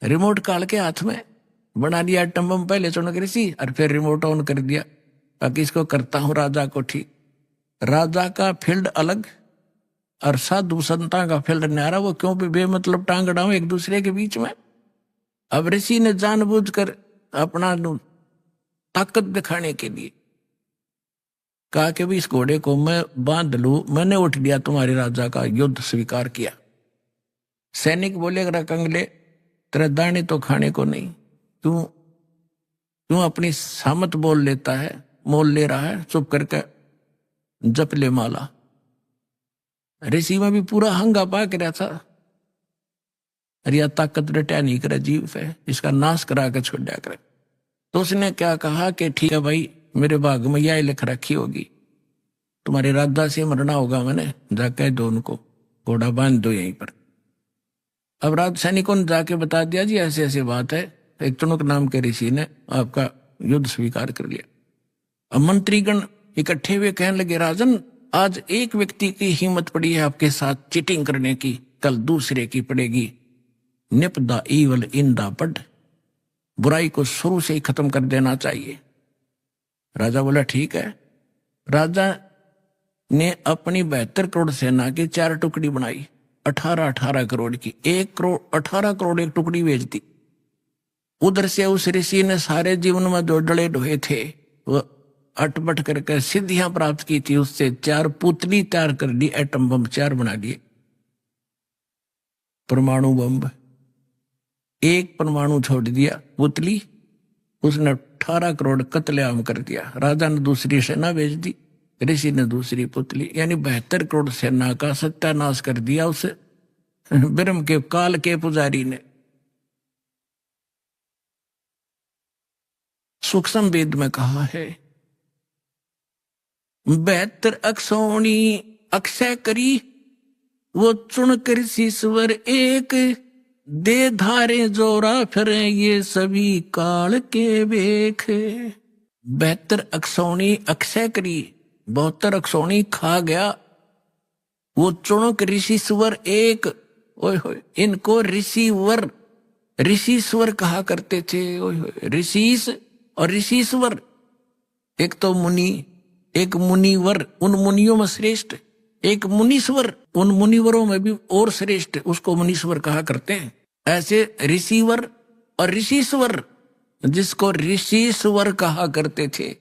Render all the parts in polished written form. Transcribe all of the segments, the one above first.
Remote काल के हाथ में बना दिया एटम बम, पहले चुनक ऋषि और फिर रिमोट ऑन कर दिया ताकि इसको करता हूं राजा को ठीक। राजा का फील्ड अलग और साधु संता का फील्ड न्यारा, वो क्यों भी बेमतलब टांग अड़ाऊं एक दूसरे के बीच में। अब ऋषि ने जानबूझकर अपना ताकत दिखाने के लिए कहा कि भी इस घोड़े को मैं बांध लूं, मैंने उठ लिया तुम्हारे राजा का युद्ध स्वीकार किया। सैनिक बोले अगर कंगले तेरे दाने तो खाने को नहीं, तू अपनी सामत बोल लेता है, मोल ले रहा है, चुप करके जप ले माला। ऋषि में भी पूरा हंगा पा के रहा था, अरे यह ताकत रटा नहीं करे जीव है, इसका नाश करा के छोड़ दिया करे। तो उसने क्या कहा कि ठीक है भाई, मेरे भाग में यह लिख रखी होगी, तुम्हारे राजा से मरना होगा, मैंने जाके दो उनको, घोड़ा बांध दो यहीं पर। अब राज सैनिकों ने जाके बता दिया जी ऐसे ऐसे बात है, एक चुनुक नाम के ऋषि ने आपका युद्ध स्वीकार कर लिया। अब मंत्रीगण इकट्ठे हुए कहने लगे राजन, आज एक व्यक्ति की हिम्मत पड़ी है आपके साथ चीटिंग करने की, कल दूसरे की पड़ेगी। Nip the evil in the bud, बुराई को शुरू से ही खत्म कर देना चाहिए। राजा बोला ठीक है। राजा ने अपनी 72 करोड़ सेना की 4 टुकड़ी बनाई, 18 करोड़ की, 1 करोड़ 18 करोड़ एक टुकड़ी भेज दी। उधर से उस ऋषि ने सारे जीवन में जो डले ढोए थे वो अटपट करके सिद्धियां प्राप्त की थी, उससे 4 पुतली तैयार कर दी, एटम बम 4 बना दिए, परमाणु बम। एक परमाणु छोड़ दिया पुतली, उसने 18 करोड़ कत्लेआम कर दिया। राजा ने दूसरी सेना भेज दी, ऋषि ने दूसरी पुतली, यानी 72 करोड़ सेना का सत्यानाश कर दिया उस ब्रह्म के काल के पुजारी ने। सूक्ष्म वेद में कहा है 72 अक्षौणी अक्षय करी, वो चुन कर शीश्वर एक, दे धारे जोरा फिरे ये सभी काल के बेख। 72 अक्षौणी अक्षय करी, 72 अक्षौणी खा गया, वो चुणक ऋषिश्वर एक। ओए होए, इनको ऋषिवर ऋषिश्वर कहा करते थे। ओए होए, ऋषिस और ऋषिश्वर, एक तो मुनि, एक मुनिवर, उन मुनियों में श्रेष्ठ, एक मुनीश्वर, उन मुनिवरों में भी और श्रेष्ठ, उसको मुनीश्वर कहा करते हैं। ऐसे ऋषिवर और ऋषिश्वर, जिसको ऋषिश्वर कहा करते थे,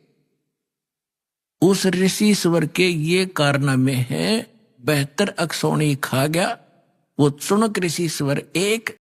उस ऋषिश्वर के ये कारनामे हैं 72 अक्षौणी खा गया, वो चुनक ऋषिश्वर एक,